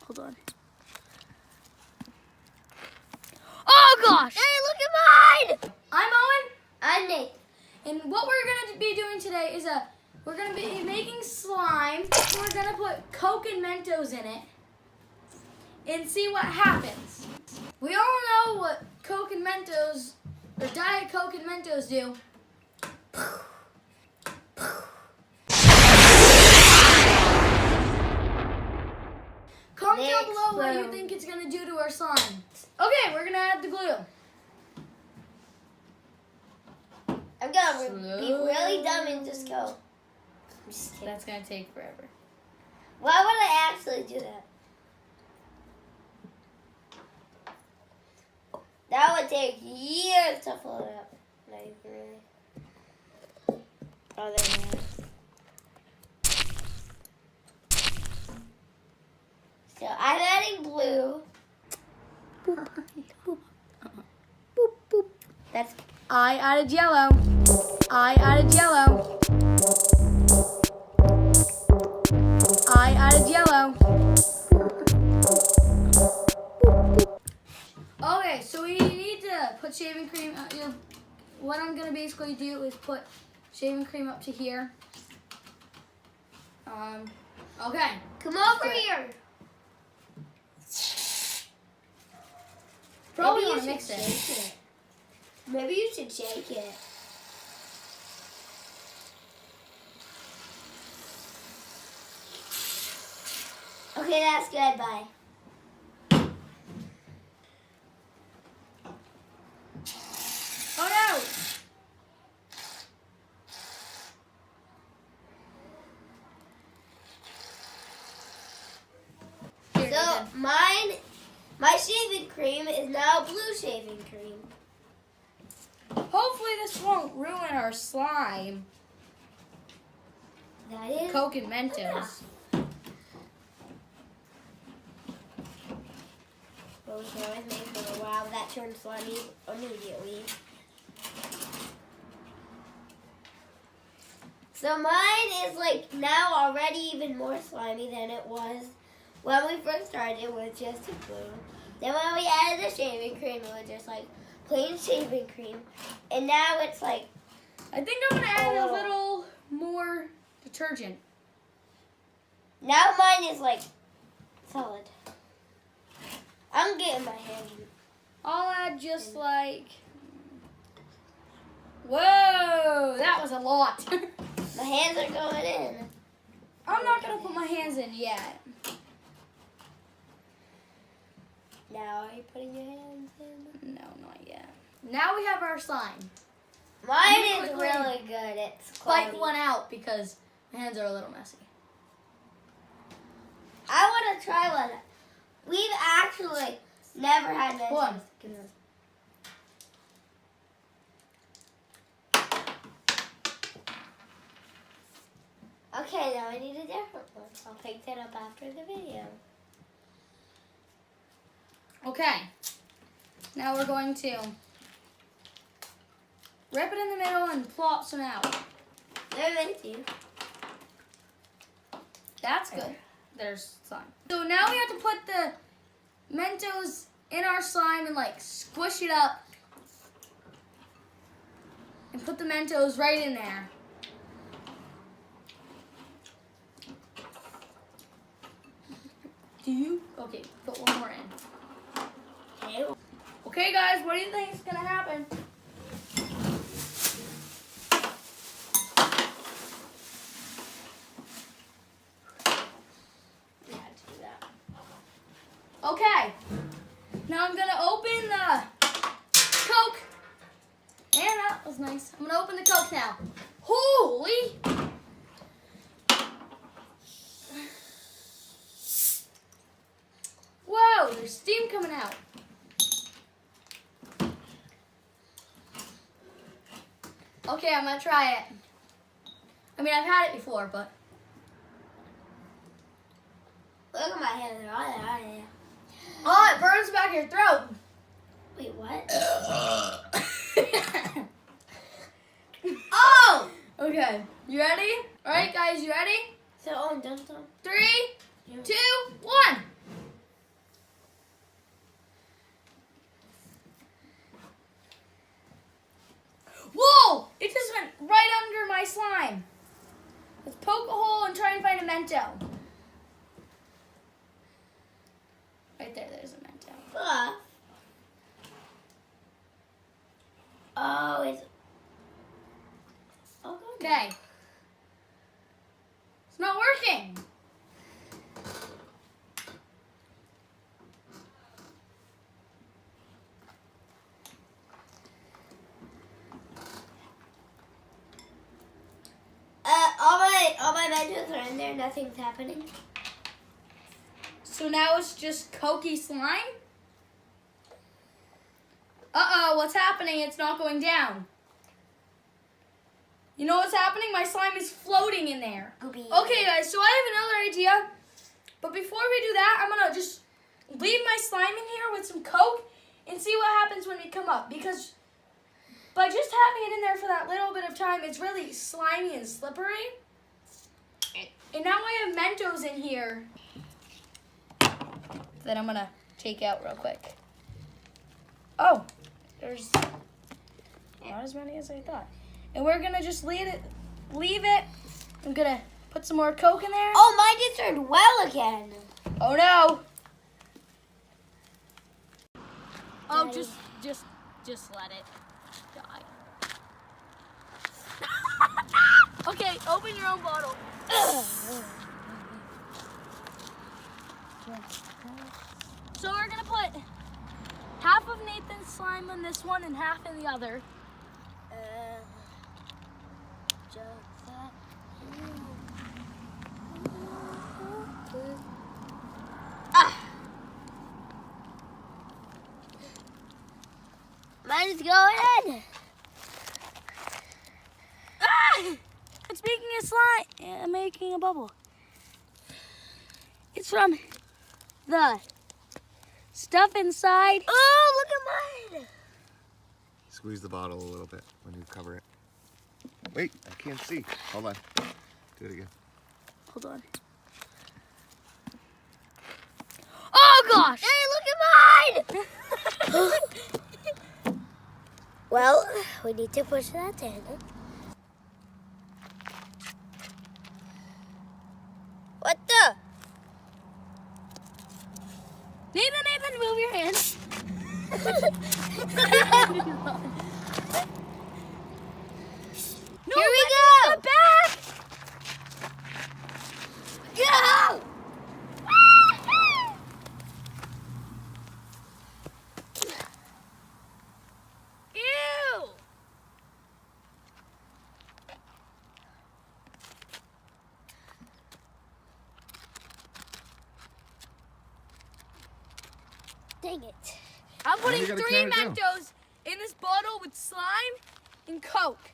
Hold on. Oh gosh! Hey, look at mine! I'm Owen. I'm Nate. And what we're going to be doing today is we're going to be making slime. We're going to put Coke and Mentos in it and see what happens. We all know what Coke and Mentos, or Diet Coke and Mentos do. Comment down below what you think it's going to do to our slime. Okay, we're going to add the glue. I'm gonna be really dumb and just go. I'm just kidding. That's going to take forever. Why would I actually do that? That would take years to float up. Not even really. Oh, there it is. So I'm adding blue. Boop, boop, Boop, boop. That's I added yellow. I added yellow. I added yellow. Okay, so we need to put shaving cream. What I'm gonna basically do is put shaving cream up to here. Okay. come over here. Probably Maybe you want to should mix it. shake it. Maybe you should shake it. Okay, that's good. Bye. Oh no! Here, So my shaving cream is now blue shaving cream. hopefully this won't ruin our slime. That is Coke and Mentos. what we can always make for a while. That turns slimy immediately. So mine is like now already even more slimy than it was when we first started with just a blue. Then when we added the shaving cream, it was just like plain shaving cream. And now it's like, I think I'm gonna add a little more detergent. now mine is like solid. I'm getting my hand in. I'll add just like, whoa, that was a lot. My hands are going in. I'm not gonna put my hands in yet. Now are you putting your hands in? No, not yet. Now we have our slime. Mine is quickly really good. It's Spike cloudy. one out because my hands are a little messy. I want to try one. We've actually never had Mentos. One. Okay, now I need a different one. I'll pick that up after the video. Okay. Now we're going to rip it in the middle and plop some out. They're with you. That's good. There's slime. So now we have to put the Mentos in our slime and like squish it up. And put the Mentos right in there. Do you? Okay, put one more in. Okay. Okay guys, what do you think is gonna happen? We had to do that. Okay, now I'm gonna open the Coke. And that was nice. I'm gonna open the Coke now. Holy! Whoa, there's steam coming out. Okay, I'm gonna try it. I mean, I've had it before, but. Look at my hands. They're all there. Oh, it burns back your throat. Wait, what? Oh! Okay, you ready? All right, guys, you ready? So, oh, dun, dun. 3, Yeah. 2, 1. Mento. Right there, there's a Mento. Oh, it's... Okay. It's not working. All my Mentos are in there. Nothing's happening. So now it's just Cokey slime? Uh-oh, what's happening? It's not going down. You know what's happening? My slime is floating in there. Goopy. Okay, guys, so I have another idea. But before we do that, I'm going to just leave my slime in here with some Coke and see what happens when we come up. Because by just having it in there for that little bit of time, it's really slimy and slippery. And now I have Mentos in here that I'm going to take out real quick. Oh, there's not as many as I thought. And we're going to just leave it. I'm going to put some more Coke in there. Oh, mine just turned well again. Oh, no. Oh, Daddy. just let it die. Okay, open your own bottle. So we're going to put half of Nathan's slime in this one and half in the other. Mine is going in. It's making a slime, making a bubble. It's from the stuff inside. Oh, look at mine. Squeeze the bottle a little bit when you cover it. Wait, I can't see. Hold on. Do it again. Hold on. Oh gosh! Hey, look at mine. Well, we need to push that in. What the? Nathan, move your hands. No, Here we let go. me back. Go! Ew! Dang it. I'm putting you gotta 3 count it down. Mentos in this bottle with slime and Coke.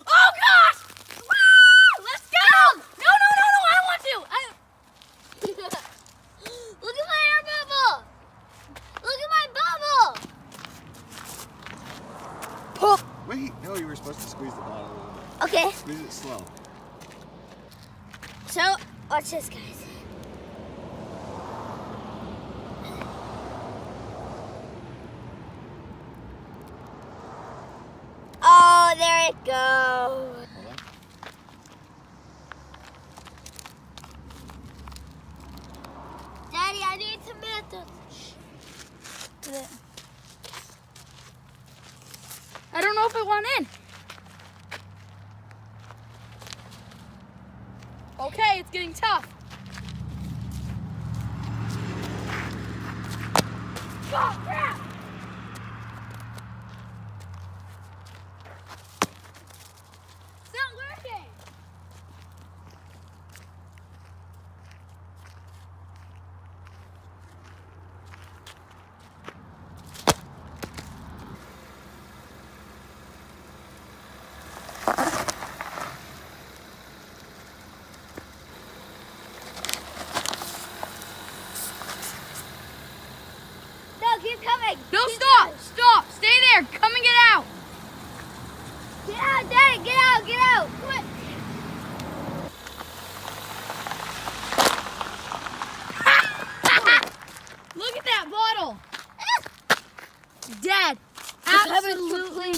Oh gosh! Woo! Let's go! No, I want to. Look at my air bubble. Look at my bubble. Wait, no, you were supposed to squeeze the bottle a little bit. Okay, Squeeze it slow. so watch this, guys. Oh, there it goes. Hold on. Daddy, I need some Mentos. I don't know if it went in. Okay, it's getting tough. Oh, crap! It's not working. No, keep coming. No, Keep stop! coming. Stop! Stay there! Come and get out! Get out, Daddy, get out, get out. Quick. Look at that bottle! Dead! Just have it Absolutely